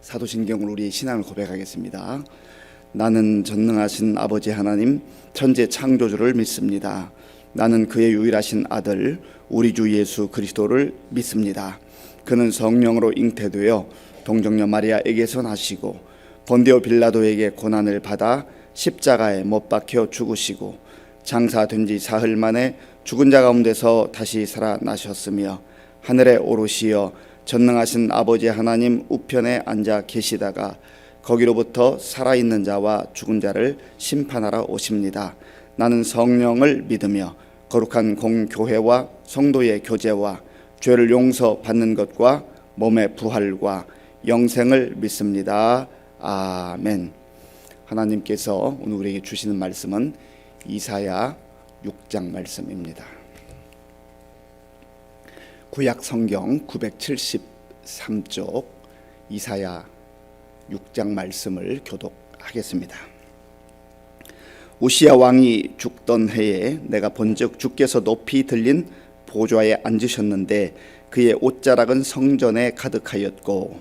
사도신경으로 우리의 신앙을 고백하겠습니다. 나는 전능하신 아버지 하나님 천재 창조주를 믿습니다. 나는 그의 유일하신 아들 우리 주 예수 그리스도를 믿습니다. 그는 성령으로 잉태되어 동정녀 마리아에게서 나시고 본디오 빌라도에게 고난을 받아 십자가에 못 박혀 죽으시고 장사된 지 사흘 만에 죽은 자 가운데서 다시 살아나셨으며 하늘에 오르시어 전능하신 아버지 하나님 우편에 앉아 계시다가 거기로부터 살아있는 자와 죽은 자를 심판하러 오십니다. 나는 성령을 믿으며 거룩한 공교회와 성도의 교제와 죄를 용서받는 것과 몸의 부활과 영생을 믿습니다. 아멘. 하나님께서 오늘 우리에게 주시는 말씀은 이사야 6장 말씀입니다. 구약 성경 973쪽 이사야 6장 말씀을 교독하겠습니다. 우시야 왕이 죽던 해에 내가 본즉 주께서 높이 들린 보좌에 앉으셨는데 그의 옷자락은 성전에 가득하였고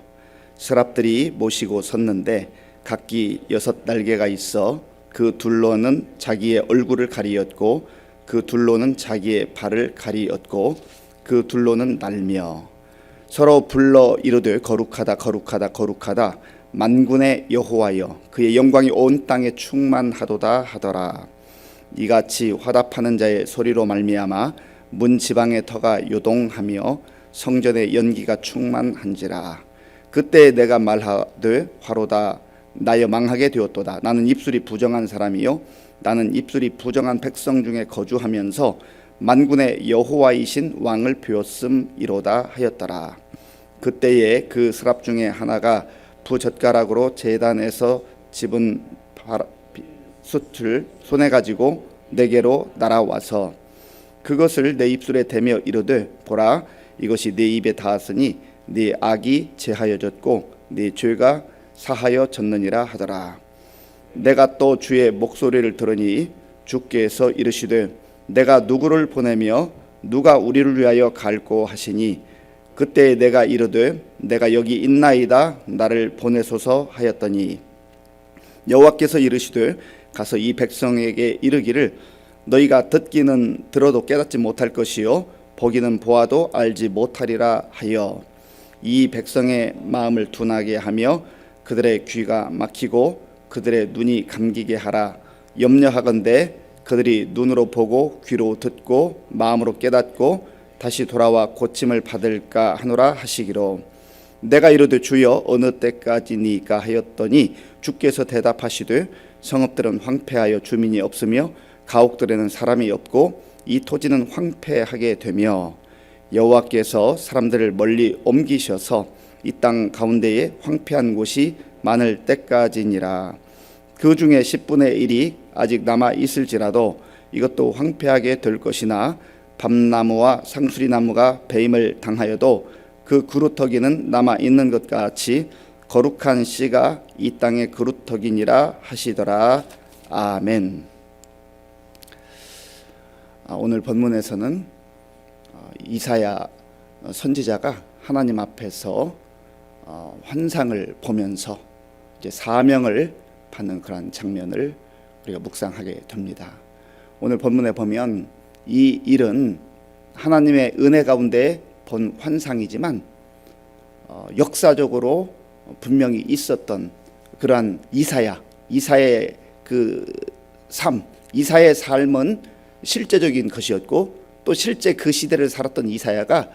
서랍들이 모시고 섰는데 각기 6 날개가 있어 그 둘로는 자기의 얼굴을 가리었고 그 둘로는 자기의 발을 가리었고 그 둘로는 날며 서로 불러 이르되 거룩하다 거룩하다 거룩하다 만군의 여호와여 그의 영광이 온 땅에 충만하도다 하더라. 이같이 화답하는 자의 소리로 말미암아 문 지방의 터가 요동하며 성전의 연기가 충만한지라. 그때 내가 말하되 화로다 나여 망하게 되었도다. 나는 입술이 부정한 사람이요 나는 입술이 부정한 백성 중에 거주하면서 만군의 여호와이신 왕을 배웠음이로다 하였더라. 그때에 그 서랍 중에 하나가 부젓가락으로 제단에서 집은 숯을 손에 가지고 내게로 날아와서 그것을 내 입술에 대며 이르되 보라 이것이 네 입에 닿았으니 네 악이 제하여졌고 네 죄가 사하여졌느니라 하더라. 내가 또 주의 목소리를 들으니 주께서 이르시되 내가 누구를 보내며 누가 우리를 위하여 갈고 하시니 그때 내가 이르되 내가 여기 있나이다 나를 보내소서 하였더니 여호와께서 이르시되 가서 이 백성에게 이르기를 너희가 듣기는 들어도 깨닫지 못할 것이요 보기는 보아도 알지 못하리라 하여 이 백성의 마음을 둔하게 하며 그들의 귀가 막히고 그들의 눈이 감기게 하라. 염려하건대 그들이 눈으로 보고 귀로 듣고 마음으로 깨닫고 다시 돌아와 고침을 받을까 하노라 하시기로. 내가 이르되 주여 어느 때까지니까 하였더니 주께서 대답하시되 성읍들은 황폐하여 주민이 없으며 가옥들에는 사람이 없고 이 토지는 황폐하게 되며 여호와께서 사람들을 멀리 옮기셔서 이 땅 가운데에 황폐한 곳이 많을 때까지니라. 그 중에 10분의 1이 아직 남아 있을지라도 이것도 황폐하게 될 것이나 밤나무와 상수리나무가 배임을 당하여도 그 그루터기는 남아 있는 것 같이 거룩한 씨가 이 땅의 그루터기니라 하시더라. 아멘. 오늘 본문에서는 이사야 선지자가 하나님 앞에서 환상을 보면서 이제 사명을 받는 그런 장면을 우리가 묵상하게 됩니다. 오늘 본문에 보면 이 일은 하나님의 은혜 가운데 본 환상이지만 역사적으로 분명히 있었던 그러한 이사야의 그 삶, 이사야의 삶은 실제적인 것이었고 또 실제 그 시대를 살았던 이사야가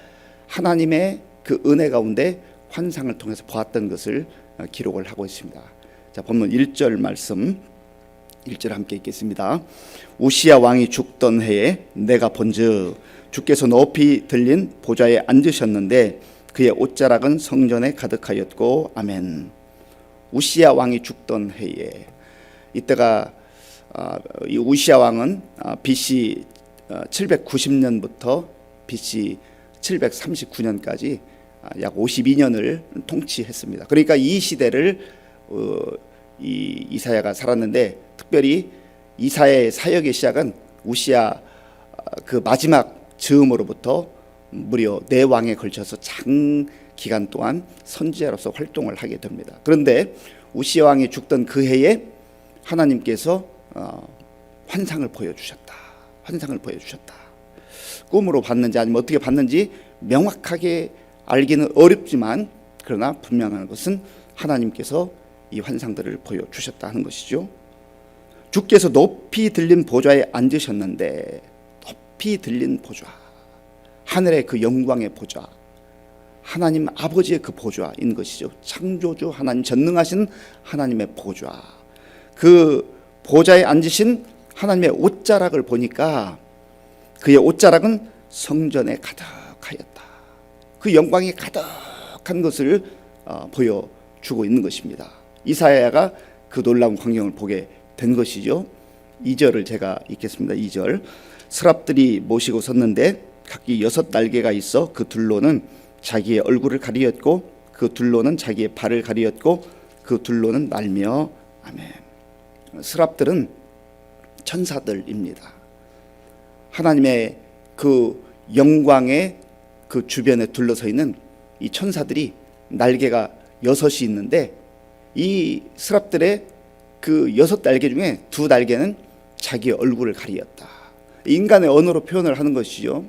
하나님의 그 은혜 가운데 환상을 통해서 보았던 것을 기록을 하고 있습니다. 자, 본문 1절 말씀 1절 함께 읽겠습니다. 우시야 왕이 죽던 해에 내가 본즉 주께서 높이 들린 보좌에 앉으셨는데 그의 옷자락은 성전에 가득하였고 아멘. 우시야 왕이 죽던 해에 이때가 이 우시야 왕은 BC 790년부터 BC 739년까지 약 52년을 통치했습니다. 그러니까 이 시대를 이 이사야가 살았는데 특별히 이사야의 사역의 시작은 우시야 그 마지막 즈음으로부터 무려 4왕에 걸쳐서 장기간 동안 선지자로서 활동을 하게 됩니다. 그런데 우시야 왕이 죽던 그 해에 하나님께서 환상을 보여주셨다. 환상을 보여주셨다. 꿈으로 봤는지 아니면 어떻게 봤는지 명확하게 알기는 어렵지만 그러나 분명한 것은 하나님께서 이 환상들을 보여주셨다 하는 것이죠. 주께서 높이 들린 보좌에 앉으셨는데, 높이 들린 보좌, 하늘의 그 영광의 보좌, 하나님 아버지의 그 보좌인 것이죠. 창조주 하나님, 전능하신 하나님의 보좌, 그 보좌에 앉으신 하나님의 옷자락을 보니까 그의 옷자락은 성전에 가득하였다. 그 영광이 가득한 것을 보여주고 있는 것입니다. 이사야가 그 놀라운 광경을 보게 된 것이죠. 2절을 제가 읽겠습니다. 2절. 스랍들이 모시고 섰는데 각기 6 날개가 있어 그 둘로는 자기의 얼굴을 가리었고 그 둘로는 자기의 발을 가리었고 그 둘로는 날며. 아멘. 스랍들은 천사들입니다. 하나님의 그 영광의 그 주변에 둘러서 있는 이 천사들이 날개가 6이 있는데, 이 스랍들의 그 6 날개 중에 2 날개는 자기의 얼굴을 가리었다. 인간의 언어로 표현을 하는 것이죠.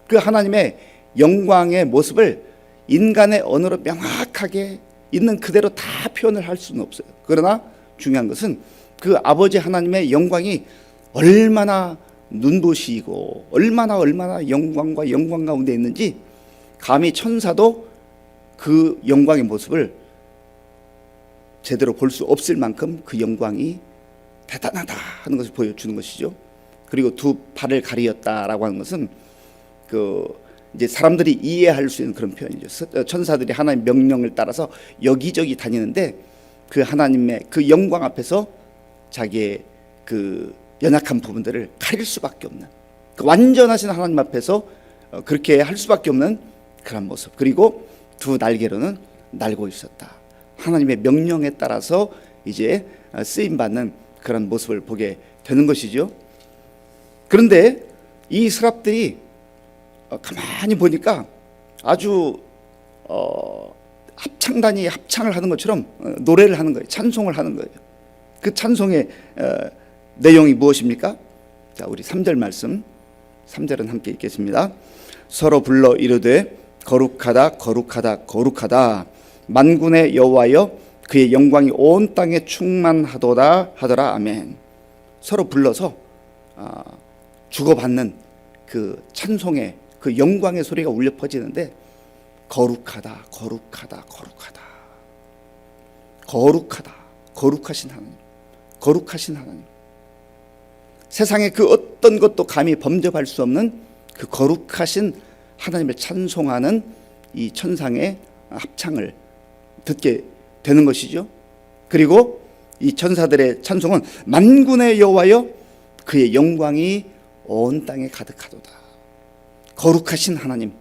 그 하나님의 영광의 모습을 인간의 언어로 명확하게 있는 그대로 다 표현을 할 수는 없어요. 그러나 중요한 것은 그 아버지 하나님의 영광이 얼마나 눈부시고 얼마나 영광과 영광 가운데 있는지 감히 천사도 그 영광의 모습을 제대로 볼 수 없을 만큼 그 영광이 대단하다 하는 것을 보여주는 것이죠. 그리고 2 발을 가리었다라고 하는 것은 이제 사람들이 이해할 수 있는 그런 표현이죠. 천사들이 하나님의 명령을 따라서 여기저기 다니는데 그 하나님의 그 영광 앞에서 자기의 그 연약한 부분들을 가릴 수밖에 없는, 그 완전하신 하나님 앞에서 그렇게 할 수밖에 없는 그런 모습. 그리고 2 날개로는 날고 있었다. 하나님의 명령에 따라서 이제 쓰임 받는 그런 모습을 보게 되는 것이죠. 그런데 이 스랍들이 가만히 보니까 아주 합창단이 합창을 하는 것처럼 노래를 하는 거예요. 찬송을 하는 거예요. 그 찬송의 내용이 무엇입니까? 자, 우리 3절 말씀, 3절은 함께 읽겠습니다. 서로 불러 이르되 거룩하다 거룩하다 거룩하다 만군의 여호와여 그의 영광이 온 땅에 충만하도다 하더라. 아멘. 서로 불러서 주고받는 그 찬송의 그 영광의 소리가 울려 퍼지는데, 거룩하다 거룩하다 거룩하다 거룩하다, 거룩하신 하나님, 거룩하신 하나님, 세상에 그 어떤 것도 감히 범접할 수 없는 그 거룩하신 하나님을 찬송하는 이 천상의 합창을 듣게 되는 것이죠. 그리고 이 천사들의 찬송은 만군의 여호와여 그의 영광이 온 땅에 가득하도다. 거룩하신 하나님,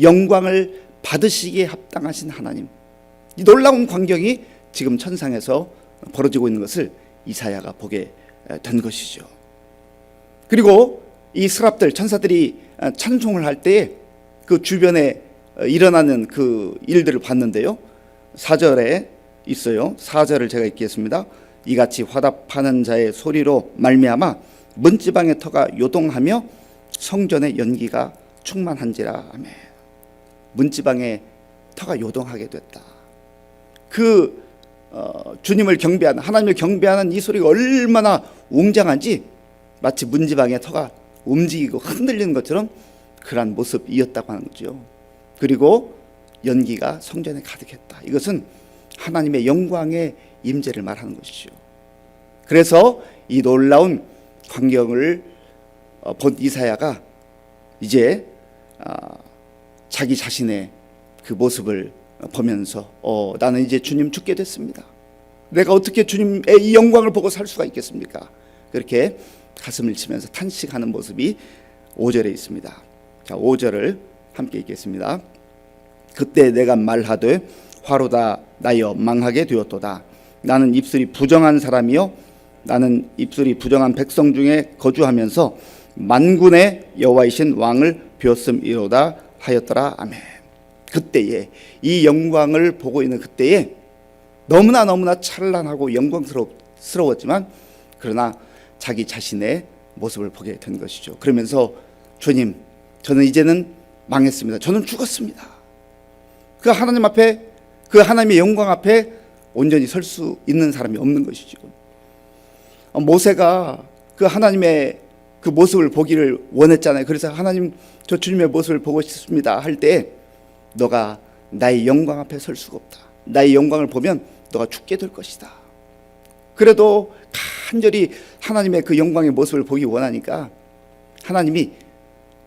영광을 받으시기에 합당하신 하나님, 이 놀라운 광경이 지금 천상에서 벌어지고 있는 것을 이사야가 보게 된 것이죠. 그리고 이 스랍들 천사들이 찬송을 할 때에 그 주변에 일어나는 그 일들을 봤는데요. 4절에 있어요. 4절을 제가 읽겠습니다. 이같이 화답하는 자의 소리로 말미암아 문지방의 터가 요동하며 성전의 연기가 충만한지라. 아멘. 문지방의 터가 요동하게 됐다. 그 주님을 경배하는, 하나님을 경배하는 이 소리가 얼마나 웅장한지 마치 문지방의 터가 움직이고 흔들리는 것처럼 그러한 모습이었다고 하는 거죠. 그리고 연기가 성전에 가득했다. 이것은 하나님의 영광의 임재를 말하는 것이죠. 그래서 이 놀라운 광경을 본 이사야가 이제 자기 자신의 그 모습을 보면서 나는 이제 주님 죽게 됐습니다. 내가 어떻게 주님의 이 영광을 보고 살 수가 있겠습니까? 그렇게 가슴을 치면서 탄식하는 모습이 5절에 있습니다. 자, 5절을 함께 읽겠습니다. 그때 내가 말하되 화로다 나여 망하게 되었도다. 나는 입술이 부정한 사람이요 나는 입술이 부정한 백성 중에 거주하면서 만군의 여호와이신 왕을 비었음이로다 하였더라. 아멘. 그때에 이 영광을 보고 있는 그때에 너무나 찬란하고 영광스러웠지만 그러나 자기 자신의 모습을 보게 된 것이죠. 그러면서 주님, 저는 이제는 망했습니다. 저는 죽었습니다. 그 하나님 앞에, 그 하나님의 영광 앞에 온전히 설 수 있는 사람이 없는 것이죠. 모세가 그 하나님의 그 모습을 보기를 원했잖아요. 그래서 하나님, 저 주님의 모습을 보고 싶습니다 할 때, 너가 나의 영광 앞에 설 수가 없다. 나의 영광을 보면 너가 죽게 될 것이다. 그래도 간절히 하나님의 그 영광의 모습을 보기 원하니까 하나님이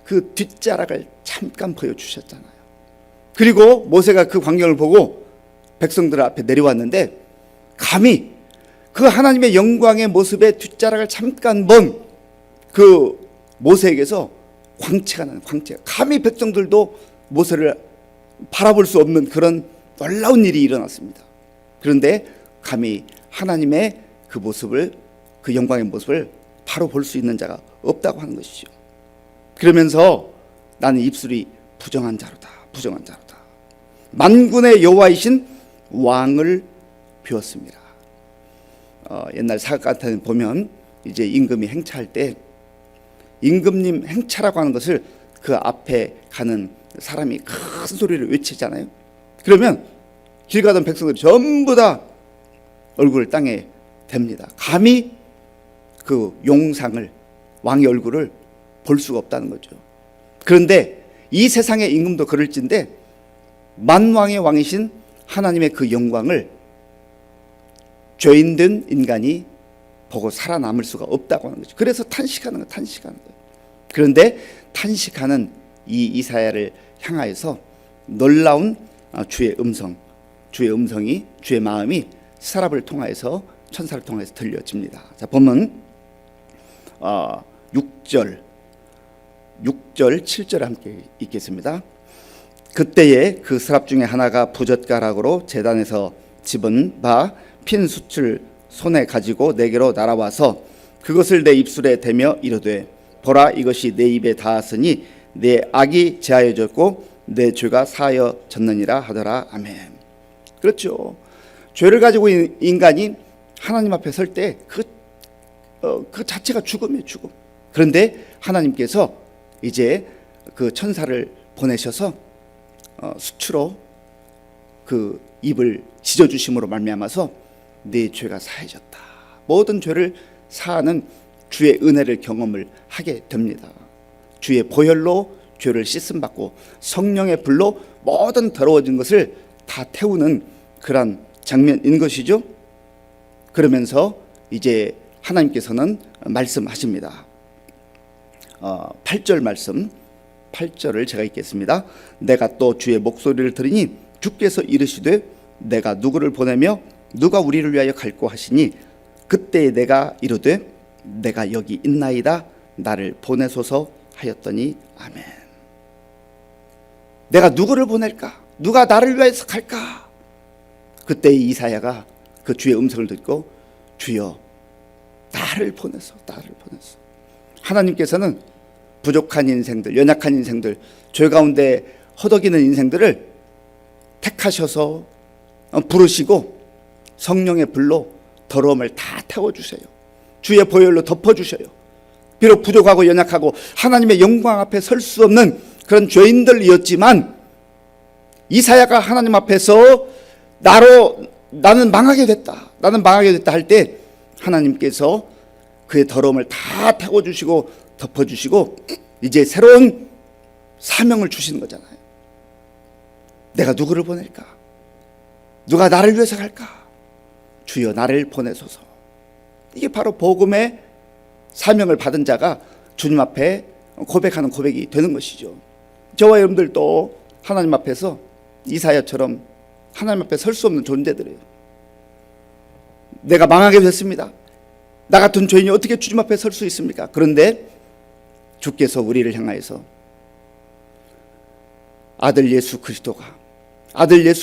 그 뒷자락을 잠깐 보여주셨잖아요. 그리고 모세가 그 광경을 보고 백성들 앞에 내려왔는데 감히 그 하나님의 영광의 모습의 뒷자락을 잠깐 본 그 모세에게서 광채가 나는, 광채가, 감히 백성들도 모세를 바라볼 수 없는 그런 놀라운 일이 일어났습니다. 그런데 감히 하나님의 그 모습을, 그 영광의 모습을 바로 볼 수 있는 자가 없다고 하는 것이죠. 그러면서 나는 입술이 부정한 자로다, 부정한 자로다. 만군의 여호와이신 왕을 비웠습니다. 옛날 사극 같은 데 보면 이제 임금이 행차할 때 임금님 행차라고 하는 것을 그 앞에 가는 사람이 큰 소리를 외치잖아요. 그러면 길 가던 백성들이 전부 다 얼굴을 땅에 댑니다. 감히 그 용상을, 왕의 얼굴을 볼 수가 없다는 거죠. 그런데 이 세상의 임금도 그럴진데 만왕의 왕이신 하나님의 그 영광을 죄인된 인간이 보고 살아남을 수가 없다고 하는 거죠. 그래서 탄식하는 거예요. 탄식하는 거예요. 그런데 탄식하는 이 이사야를 향하여서 놀라운 주의 음성이, 주의 마음이 사람을 통하여서, 천사를 통해서 들려집니다. 자, 보면 6절 7절에 함께 읽겠습니다. 그때에 그 스랍 중에 하나가 부젓가락으로 제단에서 집은 바 핀 숯을 손에 가지고 내게로 날아와서 그것을 내 입술에 대며 이르되 보라, 이것이 내 입에 닿았으니 내 악이 제하여졌고 내 죄가 사하여졌느니라 하더라. 아멘. 그렇죠. 죄를 가지고 있는 인간이 하나님 앞에 설 때 그 자체가 죽음이에요, 죽음. 그런데 하나님께서 이제 그 천사를 보내셔서 수치로 그 입을 찢어주심으로 말미암아서 네 죄가 사해졌다. 모든 죄를 사하는 주의 은혜를 경험을 하게 됩니다. 주의 보혈로 죄를 씻음받고 성령의 불로 모든 더러워진 것을 다 태우는 그런 장면인 것이죠. 그러면서 이제 하나님께서는 말씀하십니다. 8절 말씀, 8절을 제가 읽겠습니다. 내가 또 주의 목소리를 들으니 주께서 이르시되 내가 누구를 보내며 누가 우리를 위하여 갈고 하시니 그때 내가 이르되 내가 여기 있나이다, 나를 보내소서 하였더니 아멘. 내가 누구를 보낼까? 누가 나를 위하여서 갈까? 그때 이사야가 그 주의 음성을 듣고 주여 나를 보내소, 나를 보내소. 하나님께서는 부족한 인생들, 연약한 인생들, 죄 가운데 허덕이는 인생들을 택하셔서 부르시고 성령의 불로 더러움을 다 태워주세요. 주의 보혈로 덮어주셔요. 비록 부족하고 연약하고 하나님의 영광 앞에 설 수 없는 그런 죄인들이었지만 이사야가 하나님 앞에서 나는 망하게 됐다, 나는 망하게 됐다 할 때 하나님께서 그의 더러움을 다 태워주시고 덮어주시고 이제 새로운 사명을 주시는 거잖아요. 내가 누구를 보낼까? 누가 나를 위해서 갈까? 주여 나를 보내소서. 이게 바로 복음의 사명을 받은 자가 주님 앞에 고백하는 고백이 되는 것이죠. 저와 여러분들도 하나님 앞에서 이사야처럼 하나님 앞에 설 수 없는 존재들이에요. 내가 망하게 됐습니다. 나 같은 죄인이 어떻게 주님 앞에 설 수 있습니까? 그런데 주께서 우리를 향하여서 아들 예수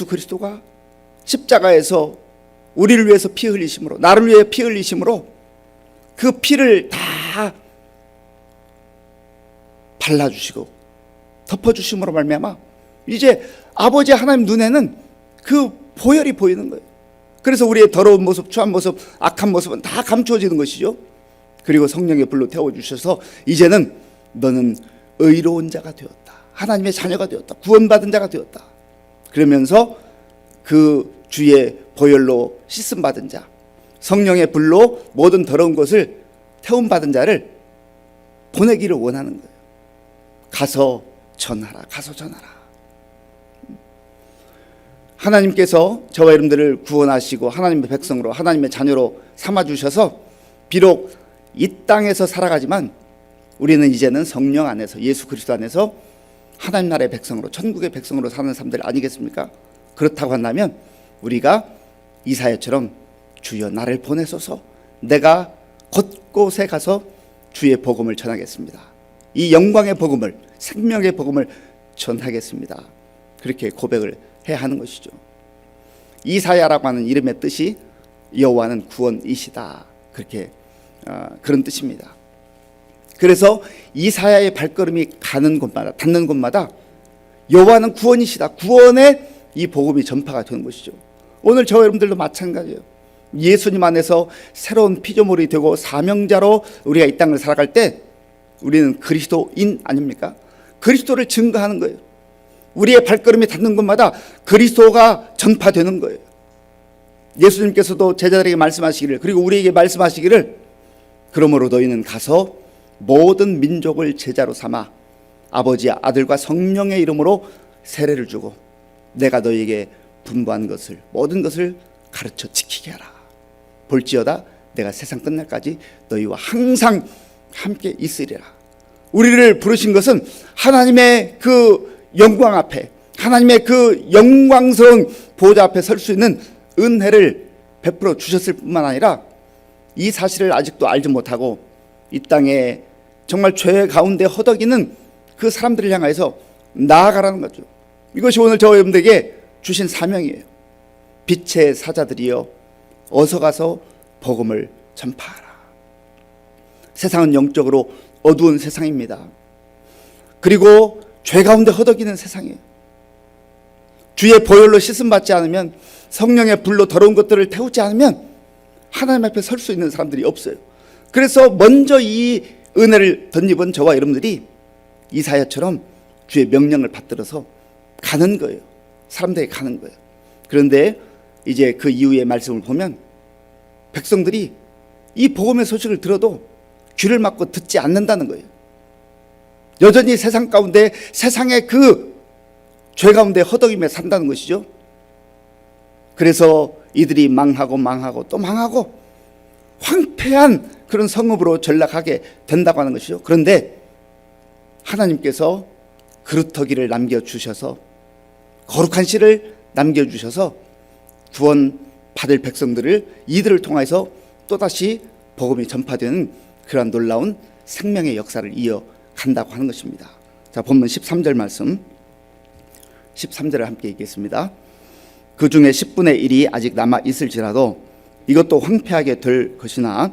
그리스도가 십자가에서 우리를 위해서 피 흘리심으로, 나를 위해 피 흘리심으로 그 피를 다 발라주시고 덮어주심으로 말미암아 이제 아버지 하나님 눈에는 그 보혈이 보이는 거예요. 그래서 우리의 더러운 모습, 추한 모습, 악한 모습은 다 감추어지는 것이죠. 그리고 성령의 불로 태워주셔서 이제는 너는 의로운 자가 되었다, 하나님의 자녀가 되었다, 구원받은 자가 되었다. 그러면서 그 주의 보혈로 씻음받은 자, 성령의 불로 모든 더러운 것을 태움받은 자를 보내기를 원하는 거예요. 가서 전하라, 가서 전하라. 하나님께서 저와 여러분들을 구원하시고 하나님의 백성으로, 하나님의 자녀로 삼아주셔서 비록 이 땅에서 살아가지만 우리는 이제는 성령 안에서, 예수 그리스도 안에서 하나님 나라의 백성으로, 천국의 백성으로 사는 사람들 아니겠습니까? 그렇다고 한다면 우리가 이사야처럼 주여 나를 보내소서, 내가 곳곳에 가서 주의 복음을 전하겠습니다, 이 영광의 복음을, 생명의 복음을 전하겠습니다, 그렇게 고백을 해야 하는 것이죠. 이사야라고 하는 이름의 뜻이 여호와는 구원이시다, 그렇게 그런 뜻입니다. 그래서 이사야의 발걸음이 가는 곳마다, 닿는 곳마다 여호와는 구원이시다, 구원의 이 복음이 전파가 되는 것이죠. 오늘 저와 여러분들도 마찬가지예요. 예수님 안에서 새로운 피조물이 되고 사명자로 우리가 이 땅을 살아갈 때 우리는 그리스도인 아닙니까? 그리스도를 증거하는 거예요. 우리의 발걸음이 닿는 곳마다 그리스도가 전파되는 거예요. 예수님께서도 제자들에게 말씀하시기를, 그리고 우리에게 말씀하시기를, 그러므로 너희는 가서 모든 민족을 제자로 삼아 아버지, 아들과 성령의 이름으로 세례를 주고 내가 너희에게 분부한 것을, 모든 것을 가르쳐 지키게 하라. 볼지어다 내가 세상 끝날까지 너희와 항상 함께 있으리라. 우리를 부르신 것은 하나님의 그 영광 앞에, 하나님의 그 영광스러운 보좌 앞에 설 수 있는 은혜를 베풀어 주셨을 뿐만 아니라 이 사실을 아직도 알지 못하고 이 땅에 정말 죄 가운데 허덕이는 그 사람들을 향해서 나아가라는 거죠. 이것이 오늘 저와 여러분들에게 주신 사명이에요. 빛의 사자들이여 어서 가서 복음을 전파하라. 세상은 영적으로 어두운 세상입니다. 그리고 죄 가운데 허덕이는 세상이에요. 주의 보혈로 씻음받지 않으면, 성령의 불로 더러운 것들을 태우지 않으면 하나님 앞에 설 수 있는 사람들이 없어요. 그래서 먼저 이 은혜를 덧입은 저와 여러분들이 이사야처럼 주의 명령을 받들어서 가는 거예요. 사람들에게 가는 거예요. 그런데 이제 그 이후의 말씀을 보면 백성들이 이 복음의 소식을 들어도 귀를 막고 듣지 않는다는 거예요. 여전히 세상 가운데, 세상의 그 죄 가운데 허덕이며 산다는 것이죠. 그래서 이들이 망하고 또 망하고 황폐한 그런 성읍으로 전락하게 된다고 하는 것이죠. 그런데 하나님께서 그루터기를 남겨주셔서, 거룩한 씨를 남겨주셔서 구원 받을 백성들을, 이들을 통해서 또다시 복음이 전파되는 그러한 놀라운 생명의 역사를 이어간다고 하는 것입니다. 자, 본문 13절 말씀, 13절을 함께 읽겠습니다. 그 중에 10분의 1이 아직 남아 있을지라도 이것도 황폐하게 될 것이나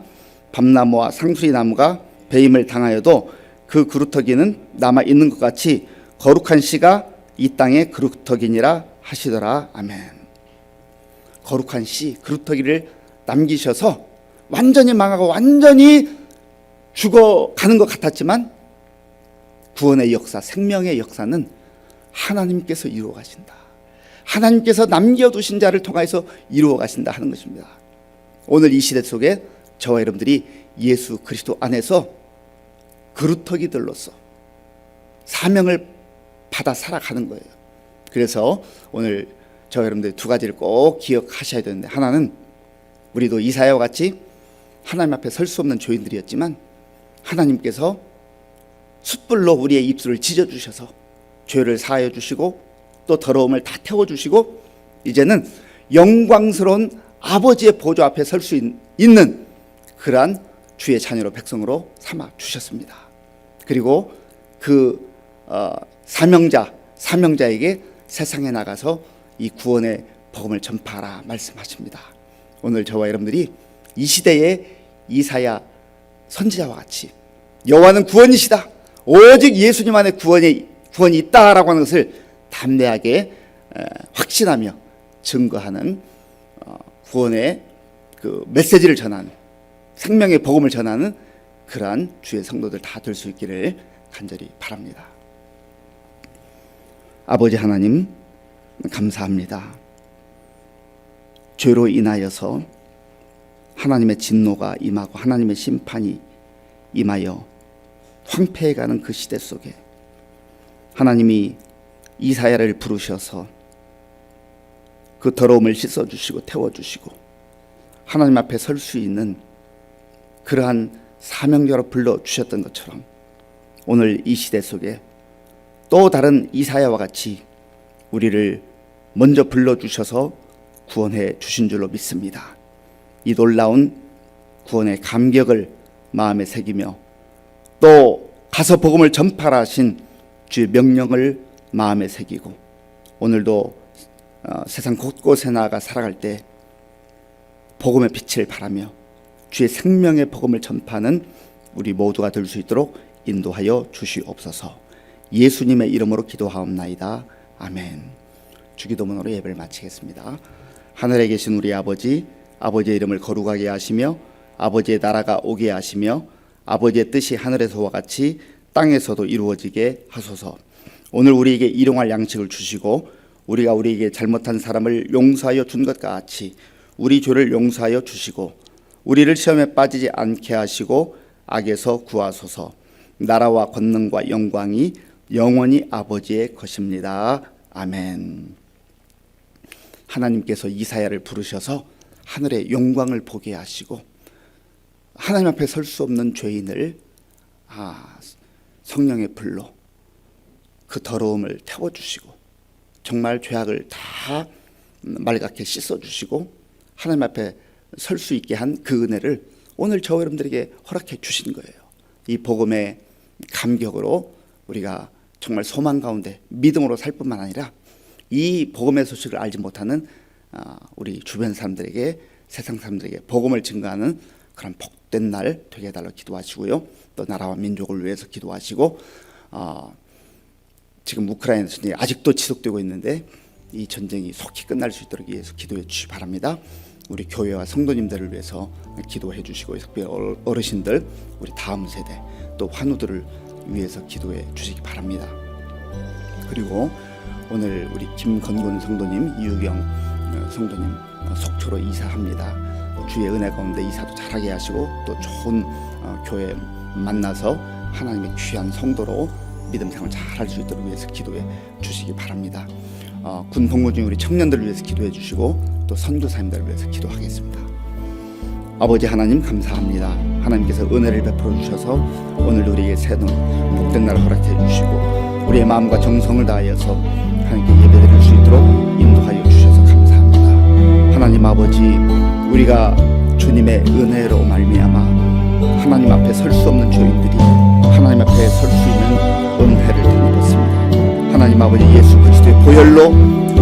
밤나무와 상수리 나무가 배임을 당하여도 그 그루터기는 남아 있는 것 같이 거룩한 씨가 이 땅의 그루터기니라 하시더라. 아멘. 거룩한 씨, 그루터기를 남기셔서 완전히 망하고 완전히 죽어가는 것 같았지만 구원의 역사, 생명의 역사는 하나님께서 이루어 가신다, 하나님께서 남겨두신 자를 통해서 이루어 가신다 하는 것입니다. 오늘 이 시대 속에 저와 여러분들이 예수 그리스도 안에서 그루터기들로서 사명을 받아 살아가는 거예요. 그래서 오늘 저와 여러분들 두 가지를 꼭 기억하셔야 되는데, 하나는 우리도 이사야와 같이 하나님 앞에 설 수 없는 죄인들이었지만 하나님께서 숯불로 우리의 입술을 찢어주셔서 죄를 사하여 주시고 또 더러움을 다 태워주시고 이제는 영광스러운 아버지의 보좌 앞에 설 수 있는 그러한 주의 자녀로, 백성으로 삼아 주셨습니다. 그리고 그 사명자에게 세상에 나가서 이 구원의 복음을 전파하라 말씀하십니다. 오늘 저와 여러분들이 이 시대의 이사야 선지자와 같이 여호와는 구원이시다, 오직 예수님 안에 구원이 구원이 있다라고 하는 것을 담대하게 확신하며 증거하는 구원의 그 메시지를 전하는, 생명의 복음을 전하는 그러한 주의 성도들 다 될 수 있기를 간절히 바랍니다. 아버지 하나님, 감사합니다. 죄로 인하여서 하나님의 진노가 임하고 하나님의 심판이 임하여 황폐해가는 그 시대 속에 하나님이 이사야를 부르셔서 그 더러움을 씻어주시고 태워주시고 하나님 앞에 설 수 있는 그러한 사명자로 불러주셨던 것처럼 오늘 이 시대 속에 또 다른 이사야와 같이 우리를 먼저 불러주셔서 구원해 주신 줄로 믿습니다. 이 놀라운 구원의 감격을 마음에 새기며 또 가서 복음을 전파라 하신 주의 명령을 마음에 새기고 오늘도 세상 곳곳에 나아가 살아갈 때 복음의 빛을 발하며 주의 생명의 복음을 전파하는 우리 모두가 될 수 있도록 인도하여 주시옵소서. 예수님의 이름으로 기도하옵나이다. 아멘. 주기도문으로 예배를 마치겠습니다. 하늘에 계신 우리 아버지, 아버지의 이름을 거룩하게 하시며 아버지의 나라가 오게 하시며 아버지의 뜻이 하늘에서와 같이 땅에서도 이루어지게 하소서. 오늘 우리에게 일용할 양식을 주시고 우리가 우리에게 잘못한 사람을 용서하여 준 것 같이 우리 죄를 용서하여 주시고 우리를 시험에 빠지지 않게 하시고 악에서 구하소서. 나라와 권능과 영광이 영원히 아버지의 것입니다. 아멘. 하나님께서 이사야를 부르셔서 하늘의 영광을 보게 하시고 하나님 앞에 설 수 없는 죄인을 성령의 불로 그 더러움을 태워주시고 정말 죄악을 다 말갛게 씻어주시고 하나님 앞에 설 수 있게 한 그 은혜를 오늘 저 여러분들에게 허락해 주신 거예요. 이 복음의 감격으로 우리가 정말 소망 가운데 믿음으로 살 뿐만 아니라 이 복음의 소식을 알지 못하는 우리 주변 사람들에게, 세상 사람들에게 복음을 증거하는 그런 복된 날 되게 해달라고 기도하시고요. 또 나라와 민족을 위해서 기도하시고 지금 우크라이나 전쟁이 아직도 지속되고 있는데 이 전쟁이 속히 끝날 수 있도록 위해서 기도해 주시기 바랍니다. 우리 교회와 성도님들을 위해서 기도해 주시고 특별히 어르신들, 우리 다음 세대 또 환우들을 위해서 기도해 주시기 바랍니다. 그리고 오늘 우리 김건곤 성도님, 이유경 성도님 속초로 이사합니다. 주의 은혜 가운데 이사도 잘하게 하시고 또 좋은 교회 만나서 하나님의 귀한 성도로 믿음 생활 잘할 수 있도록 위해서 기도해 주시기 바랍니다. 군 복무 중인 우리 청년들을 위해서 기도해 주시고 또 선교사님들을 위해서 기도하겠습니다. 아버지 하나님 감사합니다. 하나님께서 은혜를 베풀어 주셔서 오늘 우리에게 새로운 복된 날을 허락해 주시고 우리의 마음과 정성을 다하여서 하나님께 예배드릴 수 있도록 인도하여 주셔서 감사합니다. 하나님 아버지, 우리가 주님의 은혜로 말미암아 하나님 앞에 설 수 없는 죄인들이 하나님 앞에 설 수 있는 은혜를 드리겠습니다. 하나님 아버지, 예수 그리스도의 보혈로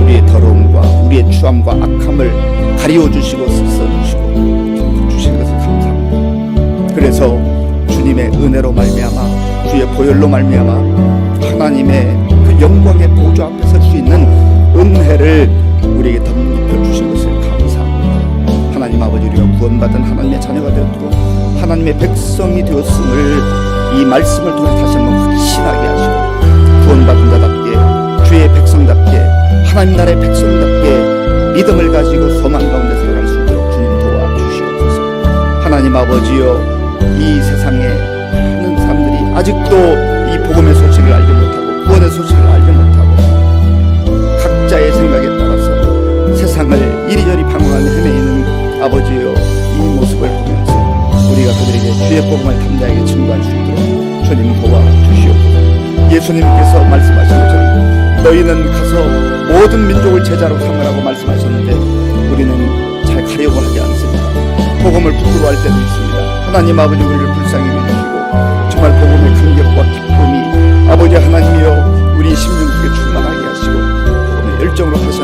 우리의 더러움과 우리의 추함과 악함을 가리워주시고 씻어주시고 주시는 것을 감사합니다. 그래서 주님의 은혜로 말미암아 주의 보혈로 말미암아 하나님의 그 영광의 보좌 앞에 설 수 있는 은혜를 우리에게 덧입혀 주신 것을 감사합니다. 하나님 아버지, 우리가 구원받은 하나님의 자녀가 되었고 하나님의 백성이 되었음을 이 말씀을 통해 다시 한번 확신하게 하시고 구원받은 자답게 주의 백성답게 하나님 나라의 백성답게 믿음을 가지고 소망 가운데 살아갈 수 있도록 주님 도와주시옵소서. 하나님 아버지여, 이 세상에 많은 사람들이 아직도 이 복음의 소식을 알지 못하고 구원의 소식을 알지 못하고 각자의 생각에 따라서 세상을 이리저리 방황하며 헤매이는 아버지여, 이 모습을 보면서 우리가 그들에게 주의 복음을 담대하게 증거할 수 있도록 주님 도와주시옵소서. 예수님께서 말씀하신 것처럼 너희는 가서 모든 민족을 제자로 삼으라고 말씀하셨는데 우리는 잘 가려고 하지 않습니다. 복음을 부끄러워할 때도 있습니다. 하나님 아버지, 우리를 불쌍히 여기시고 정말 복음의 감격과 기쁨이 아버지 하나님이여 우리 심령 속에 충만하게 하시고 복음의 열정으로 다시